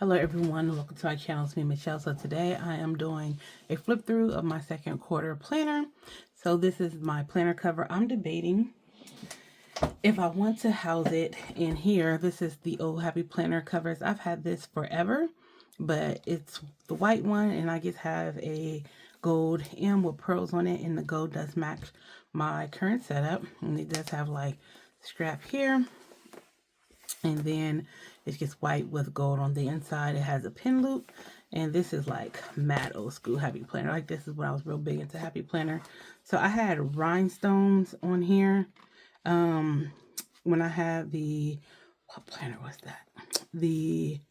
Hello everyone, welcome to my channel. It's me, Michelle. So today I am doing a flip through of my second quarter planner. So this is my planner cover. I'm debating if I want to house it in here. This is the old Happy Planner covers. I've had this forever, but it's the white one and I just have a gold M with pearls on it, and the gold does match my current setup, and it does have like strap here, and then it's just white with gold on the inside. It has a pin loop, and this is like mad old school Happy Planner. Like, this is when I was real big into Happy Planner. So I had rhinestones on here when I had the, what planner was that, the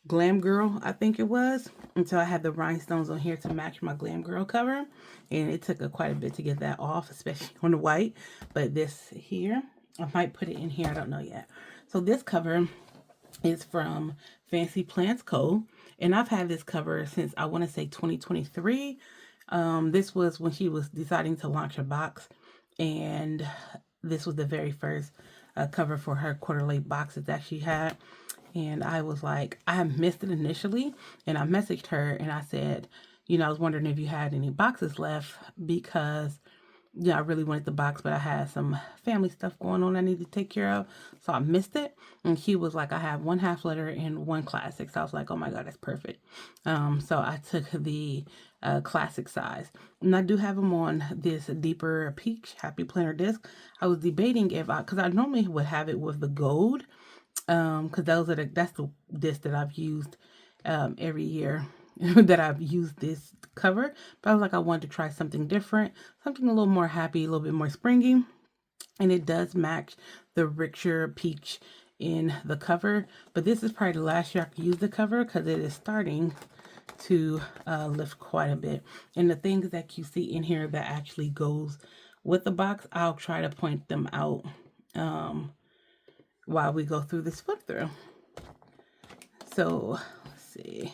Glam Girl, I think it was. And so I had the rhinestones on here to match my Glam Girl cover, and it took quite a bit to get that off, especially on the white. But this here, I might put it in here, I don't know yet. So this cover is from Fancy Plants Co. And I've had this cover since, I want to say, 2023. This was when she was deciding to launch her box, and this was the very first cover for her quarterly boxes that she had. And I was like, I missed it initially, and I messaged her and I said, I was wondering if you had any boxes left, because I really wanted the box, but I had some family stuff going on I needed to take care of, so I missed it. And she was like, I have one half letter and one classic. So I was like, oh my God, that's perfect. So I took the classic size, and I do have them on this deeper peach Happy Planner disc. I was debating if because I normally would have it with the gold, because that's the disc that I've used every year that I've used this cover. But I was like, I wanted to try something different, something a little more happy, a little bit more springy. And it does match the richer peach in the cover. But this is probably the last year I could use the cover, because it is starting to lift quite a bit. And the things that you see in here that actually goes with the box, I'll try to point them out while we go through this flip through. So let's see.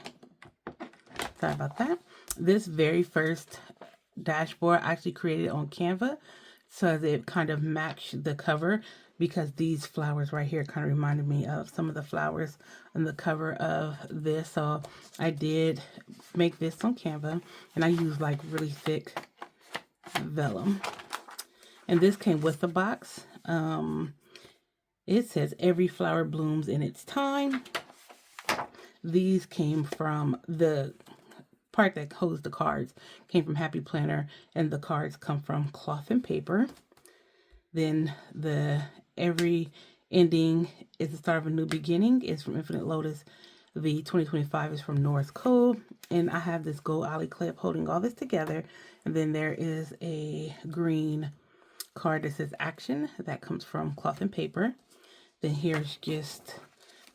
Sorry about that. This very first dashboard I actually created on Canva, so that it kind of matched the cover, because these flowers right here kind of reminded me of some of the flowers on the cover of this. So I did make this on Canva, and I used like really thick vellum. And this came with the box. It says every flower blooms in its time. These came from the part that holds the cards, came from Happy Planner, and the cards come from Cloth and Paper. Then the every ending is the start of a new beginning is from Infinite Lotus. The 2025 is from North Code. And I have this gold ollie clip holding all this together. And then there is a green card that says Action that comes from Cloth and Paper. Then here's just,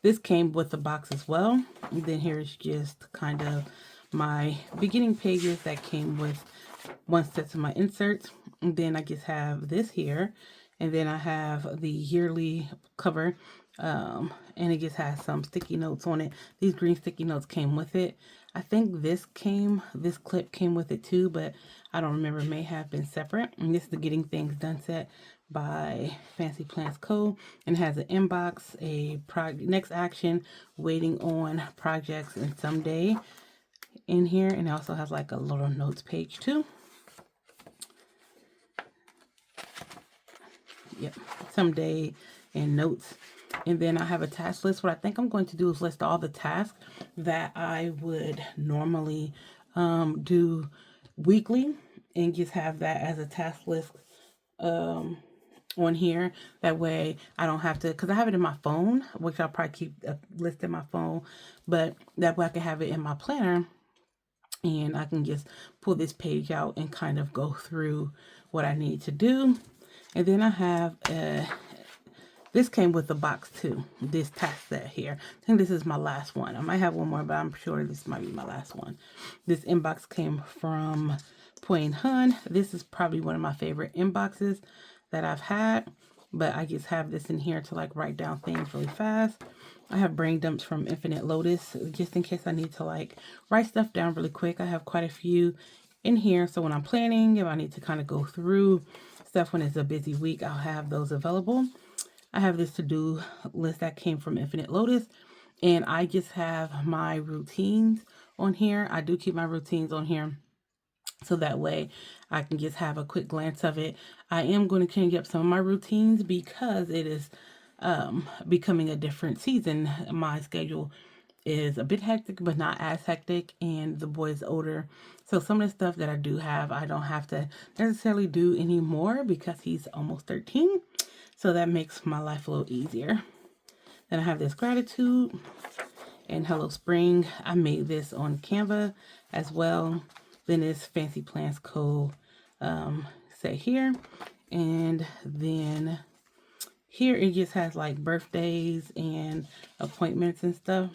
this came with the box as well. And then here's just kind of my beginning pages that came with one set of my inserts. And then I just have this here, and then I have the yearly cover, and it just has some sticky notes on it. These green sticky notes came with it. I think this clip came with it too, but I don't remember. It may have been separate. And this is the Getting Things Done set by Fancy Plants Co. And has an inbox, a next action, waiting on projects, and someday in here. And it also has like a little notes page too. Yep, someday and notes. And then I have a task list. What I think I'm going to do is list all the tasks that I would normally do weekly, and just have that as a task list on here. That way I don't have to, because I have it in my phone, which I'll probably keep a list in my phone, but that way I can have it in my planner, and I can just pull this page out and kind of go through what I need to do. And then I have this came with the box too, this task set here. I think this is my last one. I might have one more, but I'm sure this might be my last one. This inbox came from Point Hun. This is probably one of my favorite inboxes that I've had, but I just have this in here to like write down things really fast. I have brain dumps from Infinite Lotus, just in case I need to like write stuff down really quick. I have quite a few in here, so when I'm planning, if I need to kind of go through stuff when it's a busy week, I'll have those available. I have this to-do list that came from Infinite Lotus, And I just have my routines on here. I do keep my routines on here, so that way I can just have a quick glance of it. I am going to change up some of my routines because it is becoming a different season. My schedule is a bit hectic, but not as hectic, and the boy is older. So some of the stuff that I do have, I don't have to necessarily do anymore because he's almost 13. So that makes my life a little easier. Then I have this gratitude and Hello Spring. I made this on Canva as well. Then this Fancy Plants Co. set here. And then here it just has like birthdays and appointments and stuff.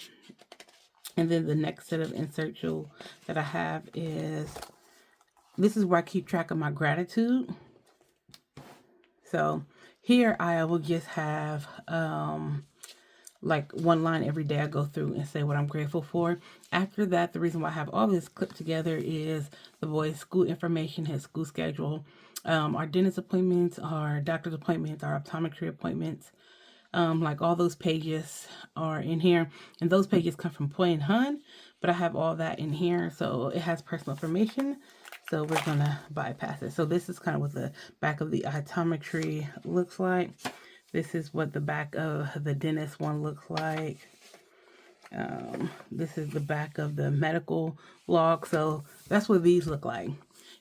And then the next set of insert tool that I have is, this is where I keep track of my gratitude. So here I will just have like one line every day I go through and say what I'm grateful for. After that, the reason why I have all this clipped together is the boy's school information, his school schedule, our dentist appointments, our doctor's appointments, our optometry appointments. Like all those pages are in here, and those pages come from Poi and Hun, but I have all that in here, so it has personal information, so we're gonna bypass it. So this is kind of what the back of the optometry looks like. This is what the back of the dentist one looks like. This is the back of the medical log, so that's what these look like.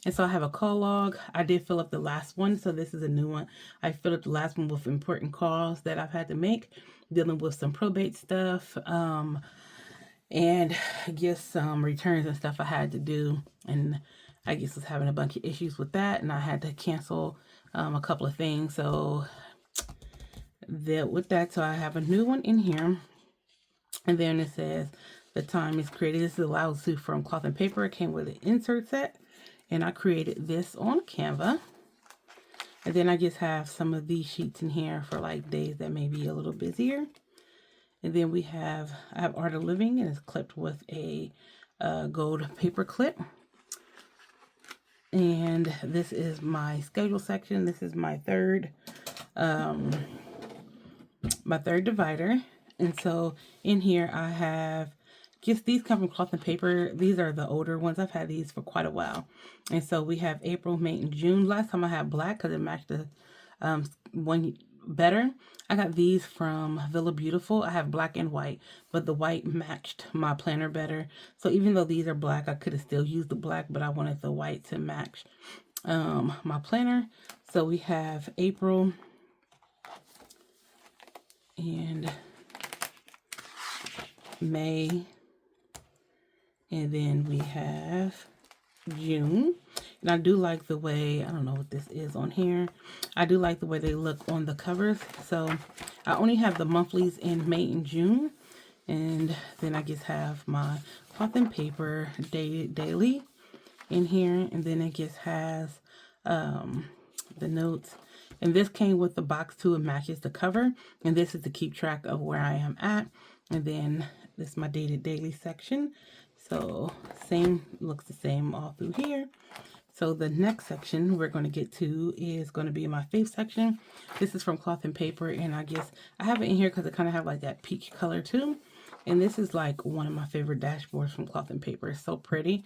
And so I have a call log. I did fill up the last one, so this is a new one. I filled up the last one with important calls that I've had to make, dealing with some probate stuff, and just some returns and stuff I had to do. And I just was having a bunch of issues with that, and I had to cancel a couple of things. So with that, so I have a new one in here. And then it says the time is created. This is a loud suit from Cloth and Paper. It came with an insert set. And I created this on Canva. And then I just have some of these sheets in here for like days that may be a little busier. And then I have Art of Living, and it's clipped with a gold paper clip. And this is my schedule section. This is my third divider. And so in here I have just, these come from Cloth and Paper. These are the older ones. I've had these for quite a while. And so we have April, May, and June. Last time I had black because it matched the one better. I got these from Villa Beautiful. I have black and white, but the white matched my planner better. So even though these are black, I could have still used the black, but I wanted the white to match my planner. So we have April and May, and then we have June. And I do like the way, I don't know what this is on here. I do like the way they look on the covers. So I only have the monthlies in May and June. And then I just have my Cloth and Paper daily in here. And then it just has the notes. And this came with the box too. It matches the cover. And this is to keep track of where I am at. And then this is my daily section. So looks the same all through here. So the next section we're going to get to is going to be my fave section. This is from Cloth and Paper, and I have it in here because it kind of have like that peach color too. And this is like one of my favorite dashboards from Cloth and Paper. It's so pretty,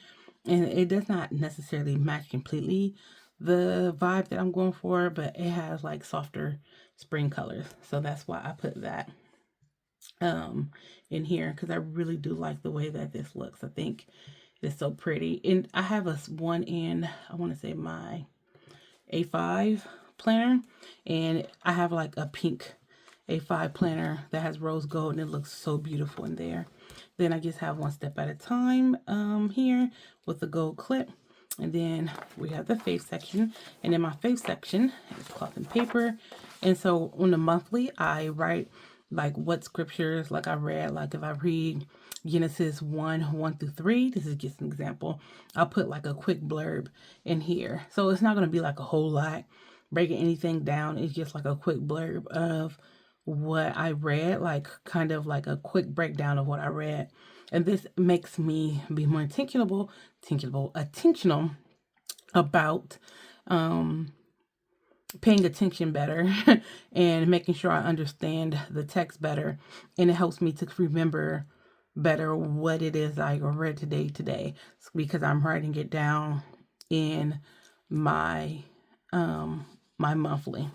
and it does not necessarily match completely the vibe that I'm going for, but it has like softer spring colors. So that's why I put that in here, because I really do like the way that this looks. I think it's so pretty. And I have one in, I want to say my A5 planner, and I have like a pink A5 planner that has rose gold, and it looks so beautiful in there. Then I just have one step at a time here with the gold clip. And then we have the fave section, and in my fave section is Cloth and Paper. And so on the monthly, I write like what scriptures like I read. Like if I read Genesis 1:1-3, this is just an example, I'll put like a quick blurb in here. So it's not going to be like a whole lot breaking anything down. It's just like a quick blurb of what I read, like kind of like a quick breakdown of what I read. And this makes me be more intentional about paying attention better and making sure I understand the text better. And it helps me to remember better what it is I read today because I'm writing it down in my my monthly.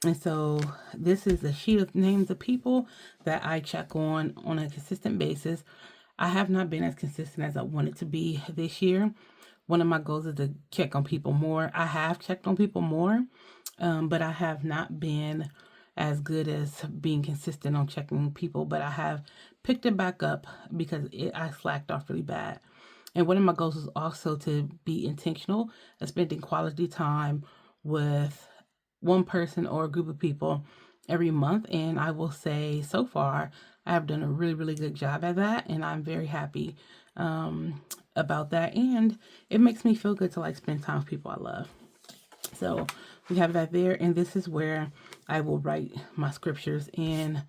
And so this is a sheet of names of people that I check on a consistent basis. I have not been as consistent as I wanted to be this year. One of my goals is to check on people more. I have checked on people more, but I have not been as good as being consistent on checking people. But I have picked it back up because I slacked off really bad. And one of my goals is also to be intentional and spending quality time with one person or a group of people every month. And I will say so far, I have done a really, really good job at that. And I'm very happy about that. And it makes me feel good to like spend time with people I love. So we have that there. And this is where I will write my scriptures in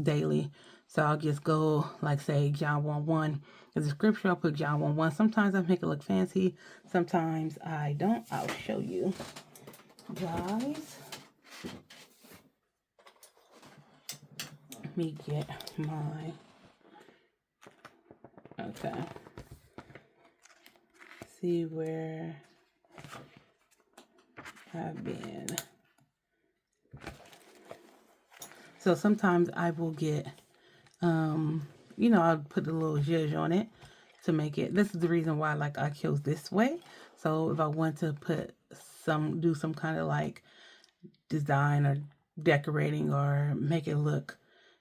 daily. So I'll just go like say John 1:1 as a scripture. I'll put John 1:1. Sometimes I make it look fancy. Sometimes I don't. I'll show you guys. Let me get my, okay. See where I've been. So sometimes I will get, I'll put a little zhuzh on it to make it. This is the reason why like I chose this way. So if I want to do some kind of like design or decorating or make it look,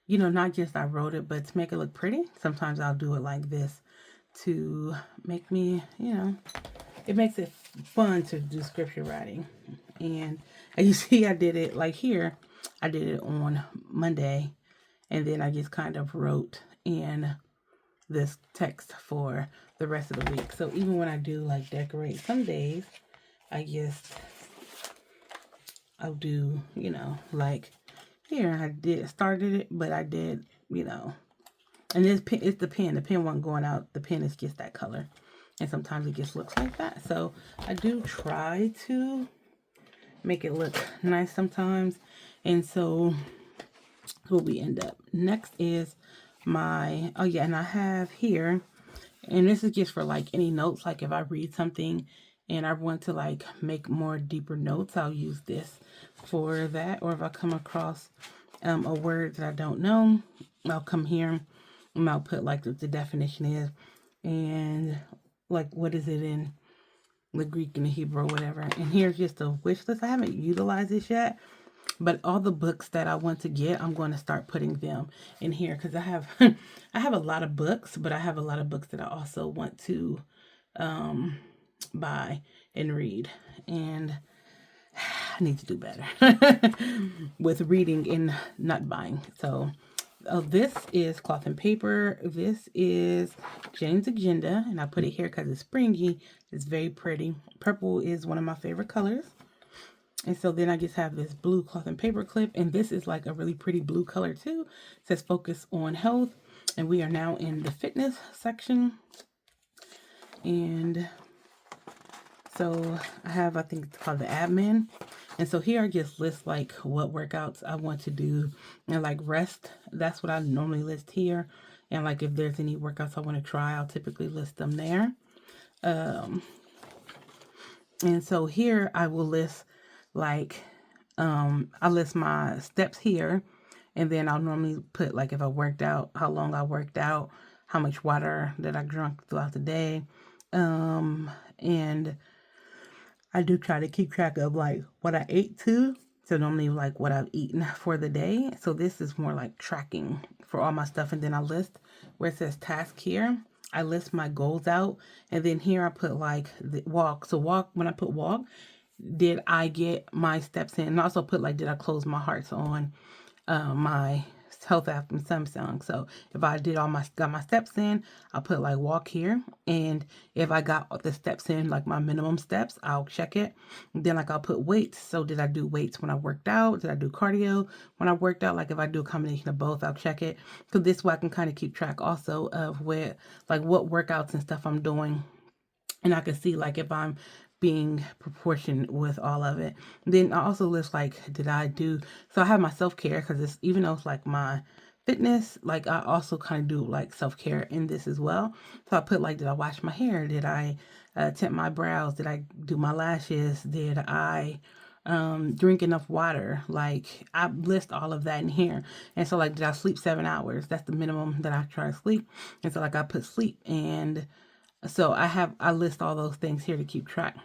not just I wrote it, but to make it look pretty, sometimes I'll do it like this to make me, it makes it fun to do scripture writing. And as you see, I did it like here, I did it on Monday, and then I just kind of wrote in this text for the rest of the week. So even when I do like decorate some days, I'll do, like here I started it, but I did, and this pen, it's the pen. The pen wasn't going out. The pen is just that color. And sometimes it just looks like that. So I do try to make it look nice sometimes. And so what we end up. Next is my, and I have here, and this is just for like any notes. Like if I read something and I want to like make more deeper notes, I'll use this for that. Or if I come across a word that I don't know, I'll come here and I'll put like what the definition is and like what is it in the Greek and the Hebrew or whatever. And here's just a wish list. I haven't utilized this yet, but all the books that I want to get, I'm going to start putting them in here because I have I have a lot of books, but I have a lot of books that I also want to buy and read. And I need to do better with reading and not buying. So this is Cloth and Paper. This is Jane's Agenda, and I put it here because it's springy. It's very pretty. Purple is one of my favorite colors. And so then I just have this blue cloth and paper clip, and this is like a really pretty blue color too. It says focus on health, and we are now in the fitness section. And so I have, I think it's called the admin. And so here I just list like what workouts I want to do and like rest. That's what I normally list here. And like if there's any workouts I want to try, I'll typically list them there. And so here I will list like, I list my steps here. And then I'll normally put like if I worked out, how long I worked out, how much water that I drank throughout the day. And I do try to keep track of like what I ate too. So normally like what I've eaten for the day. So this is more like tracking for all my stuff. And then I list where it says task here. I list my goals out. And then here I put like the walk. So walk, when I put walk, did I get my steps in? And also put like, did I close my hearts on my health app from Samsung. So if I did got my steps in, I'll put like walk here. And if I got the steps in, like my minimum steps, I'll check it. Then like I'll put weights. So did I do weights when I worked out? Did I do cardio when I worked out? Like if I do a combination of both, I'll check it. So this way I can kind of keep track also of what workouts and stuff I'm doing. And I can see like if I'm being proportioned with all of it. Then I also list like, did I do, so I have my self-care because it's, even though it's like my fitness, like I also kind of do like self-care in this as well. So I put like, did I wash my hair? Did I tint my brows? Did I do my lashes? Did I drink enough water? Like I list all of that in here. And so like, did I sleep 7 hours? That's the minimum that I try to sleep. And so like I put sleep, and so I list all those things here to keep track.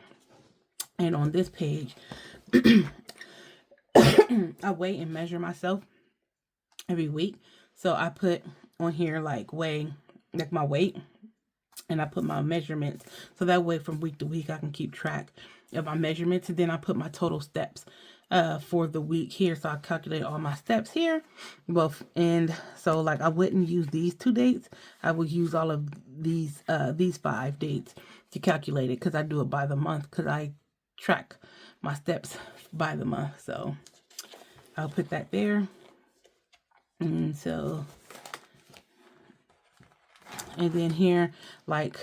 And on this page, I weigh and measure myself every week. So I put on here like weigh, like my weight, and I put my measurements. So that way from week to week I can keep track of my measurements. And then I put my total steps for the week here. So I calculate all my steps here. Both, and so like I wouldn't use these 2 dates. I would use all of these 5 dates to calculate it, because I do it by the month, because I track my steps by the month. So I'll put that there. And so, and then here, like,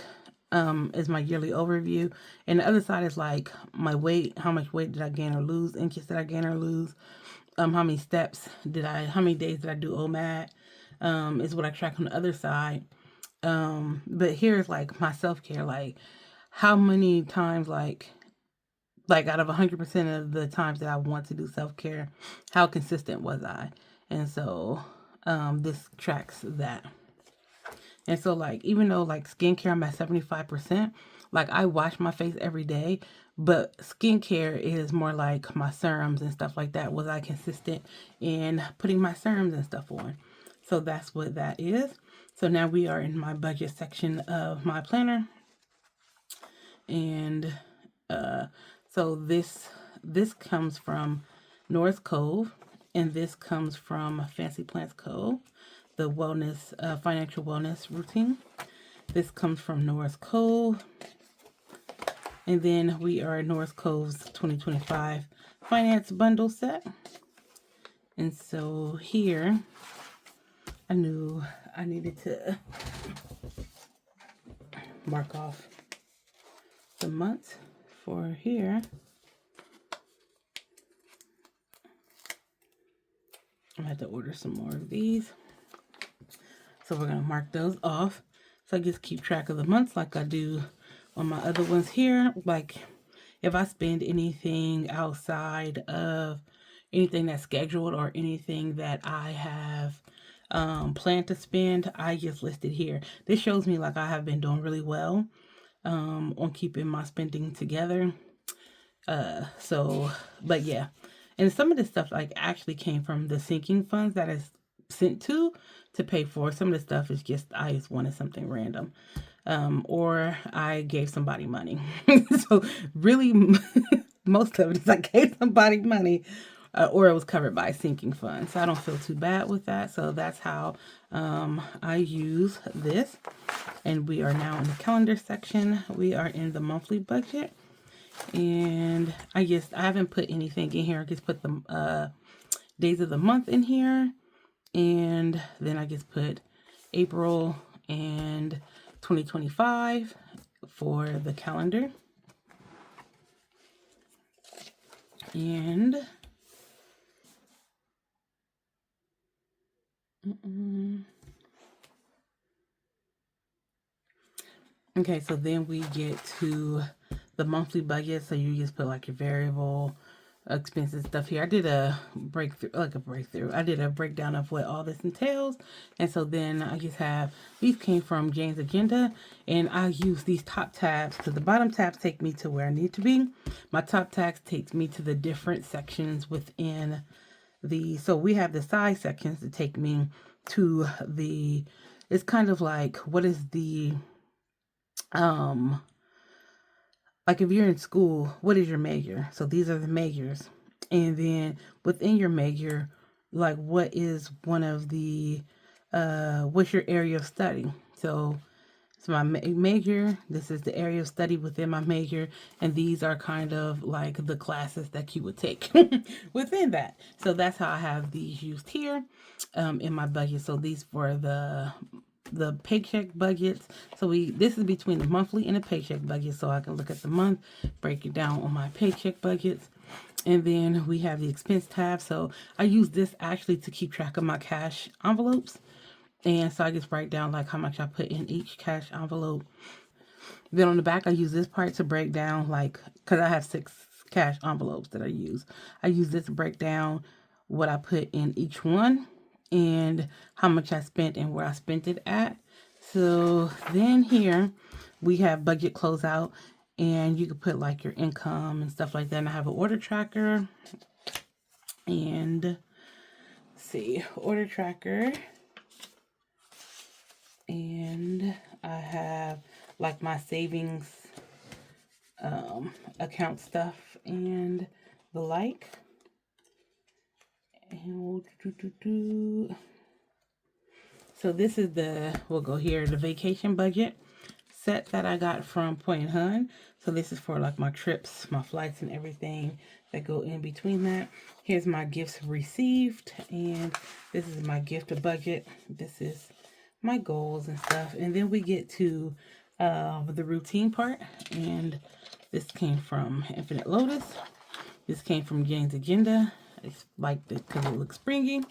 is my yearly overview. And the other side is like my weight, how much weight did I gain or lose, inches did I gain or lose, how many steps did I, how many days did I do OMAD, is what I track on the other side. But here's like my self-care, like how many times, like out of 100% of the times that I want to do self-care, how consistent was I? And so this tracks that. And so like, even though like skincare, I'm at 75%, like I wash my face every day, but skincare is more like my serums and stuff like that. Was I consistent in putting my serums and stuff on? So that's what that is. So now we are in my budget section of my planner. And so this comes from North Cove, and this comes from Fancy Plants Co., the wellness, financial wellness routine. This comes from North Cove. And then we are North Cove's 2025 finance bundle set. And so here, I knew I needed to mark off the months for here. I had to order some more of these. So we're going to mark those off. So I just keep track of the months like I do on my other ones here. Like if I spend anything outside of anything that's scheduled or anything that I have planned to spend, I just list it here. This shows me like I have been doing really well on keeping my spending together. So, but yeah. And some of this stuff like actually came from the sinking funds that is sent to pay for. Some of the stuff is just, I just wanted something random. Or I gave somebody money. So really, most of it is I gave somebody money, or it was covered by a sinking fund. So I don't feel too bad with that. So that's how I use this. And we are now in the calendar section. We are in the monthly budget. And I haven't put anything in here. I just put the days of the month in here. And then I just put April and 2025 for the calendar. And okay, so then we get to the monthly budget. So you just put like your variable expenses stuff here. I did a breakthrough. I did a breakdown of what all this entails. And so then I just have, these came from Jane's Agenda, and I use these top tabs because the bottom tabs take me to where I need to be. My top tabs takes me to the different sections within the, so we have the side sections that take me to the, it's kind of like, what is the, like if you're in school, what is your major? So these are the majors. And then within your major, like what is one of the, what's your area of study? So it's my major. This is the area of study within my major. And these are kind of like the classes that you would take within that. So that's how I have these used here in my budget. So these for the the paycheck budgets. So this is between the monthly and the paycheck budget. So I can look at the month, break it down on my paycheck budgets. And then we have the expense tab. So I use this actually to keep track of my cash envelopes. And so I just write down like how much I put in each cash envelope. Then on the back, I use this part to break down, like, because I have 6 cash envelopes that I use. I use this to break down what I put in each one and how much I spent and where I spent it at. So then here we have budget closeout, and you can put like your income and stuff like that. And I have an order tracker, and let's see, order tracker. And I have like my savings account stuff and the like. And so this is we'll go here, the vacation budget set that I got from Point Hun. So this is for like my trips, my flights, and everything that go in between that. Here's my gifts received, and this is my gift budget. This is my goals and stuff. And then we get to the routine part, and this came from Infinite Lotus. This came from Jane's Agenda. It's like this because it looks springy.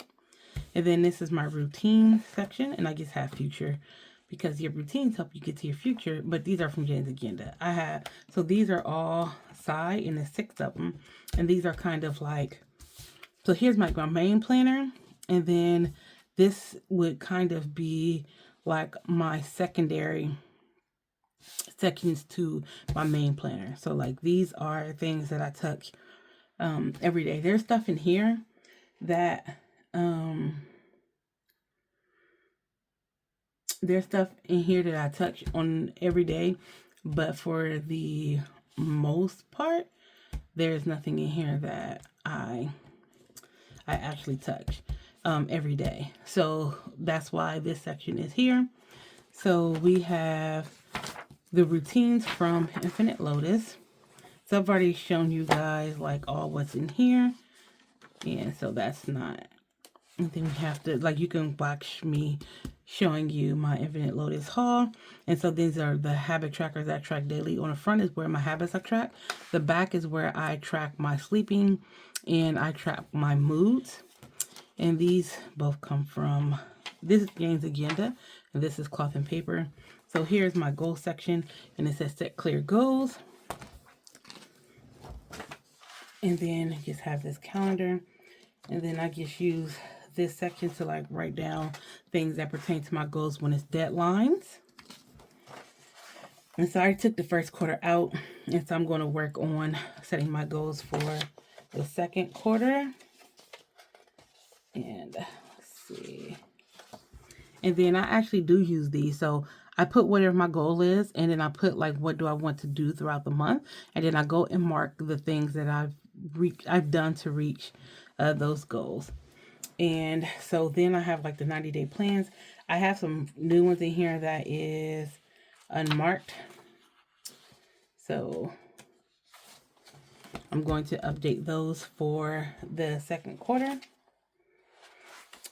And then this is my routine section, and I just have future because your routines help you get to your future. But these are from Jane's Agenda. So these are all side, and there's 6 of them, and these are kind of like, so here's my main planner, and then this would kind of be like my secondary sections to my main planner. So like these are things that I touch every day. There's stuff in here that I touch on every day, but for the most part, there's nothing in here that I actually touch every day. So that's why this section is here. So we have the routines from Infinite Lotus. So I've already shown you guys like all what's in here. And so that's not anything we have to, like, you can watch me showing you my Infinite Lotus haul. And so these are the habit trackers that I track daily. On the front is where my habits are tracked. The back is where I track my sleeping and I track my moods. And these both come from, this is Jane's Agenda, and this is Cloth and Paper. So here's my goal section, and it says set clear goals. And then just have this calendar, and then I just use this section to like write down things that pertain to my goals when it's deadlines. And so I took the first quarter out, and so I'm going to work on setting my goals for the second quarter. And let's see. And then I actually do use these. So I put whatever my goal is, and then I put like what do I want to do throughout the month, and then I go and mark the things that I've done to reach those goals. And so then I have like the 90-day plans. I have some new ones in here that is unmarked. So I'm going to update those for the second quarter.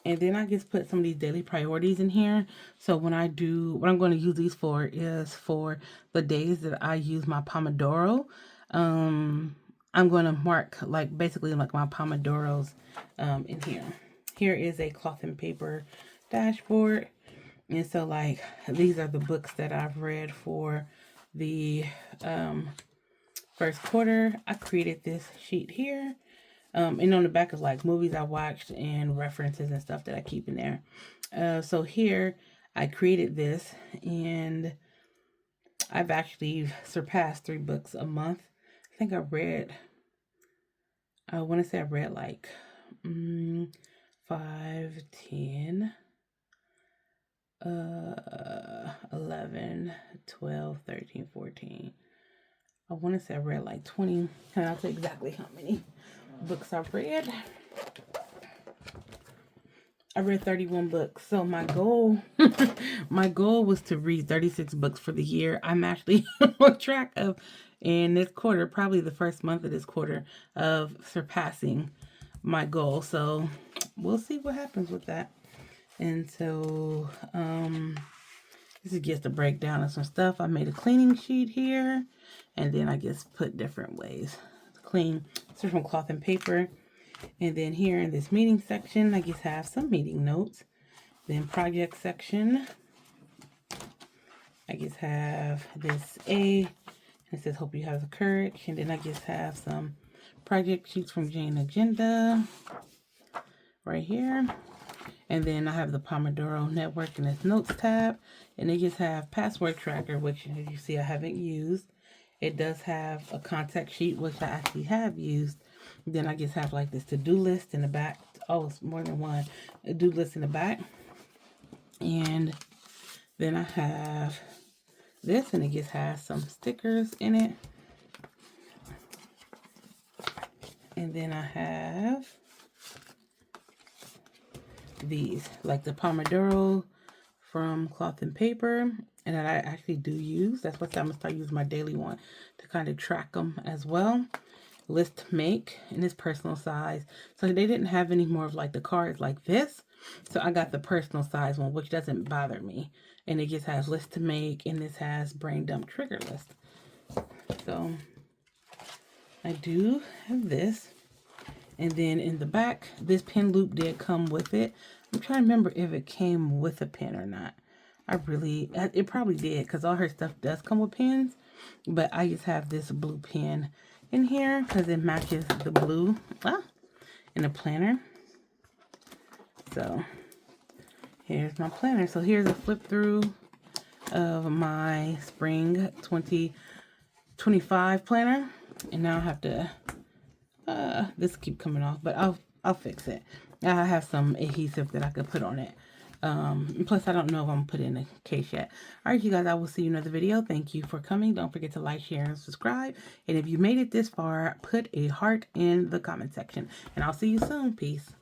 And then I just put some of these daily priorities in here. So when I do, what I'm going to use these for is for the days that I use my Pomodoro. I'm going to mark like basically like my Pomodoros in here. Here is a Cloth and Paper dashboard. And so like these are the books that I've read for the first quarter. I created this sheet here. And on the back is like movies I watched and references and stuff that I keep in there. So here I created this, and I've actually surpassed 3 books a month. I think I want to say I read like 5, 10, 11, 12, 13, 14. I want to say I read like 20. And I'll tell you exactly how many books I've read. I read 31 books. So my goal was to read 36 books for the year. I'm actually on track of, in this quarter, probably the first month of this quarter, of surpassing my goal. So we'll see what happens with that. And so This is just a breakdown of some stuff. I made a cleaning sheet here, and then I just put different ways to clean. This is from Cloth and Paper. And then here in this meeting section, I just have some meeting notes. Then project section, I just have this A. It says, hope you have the courage. And then I just have some project sheets from Jane Agenda right here. And then I have the Pomodoro Network in this notes tab. And they just have password tracker, which as you see I haven't used. It does have a contact sheet, which I actually have used. Then I just have like this to-do list in the back. Oh, it's more than one. A to-do list in the back. And then I have this, and it just has some stickers in it. And then I have these, like the Pomodoro from Cloth and Paper, and that I actually do use. That's what I'm going to start using my daily one to kind of track them as well. List to make in this personal size. So they didn't have any more of like the cards like this. So I got the personal size one, which doesn't bother me. And it just has list to make, and this has brain dump trigger list. So I do have this. And then in the back, this pen loop did come with it. I'm trying to remember if it came with a pen or not. It probably did, because all her stuff does come with pens. But I just have this blue pen in here because it matches the blue in the planner. So here's my planner. So here's a flip through of my spring 2025 planner. And now I have to, this keep coming off, but I'll fix it. I have some adhesive that I could put on it. Plus I don't know if I'm gonna put it in a case yet. All right, you guys, I will see you in another video. Thank you for coming. Don't forget to like, share, and subscribe. And if you made it this far, put a heart in the comment section. And I'll see you soon. Peace.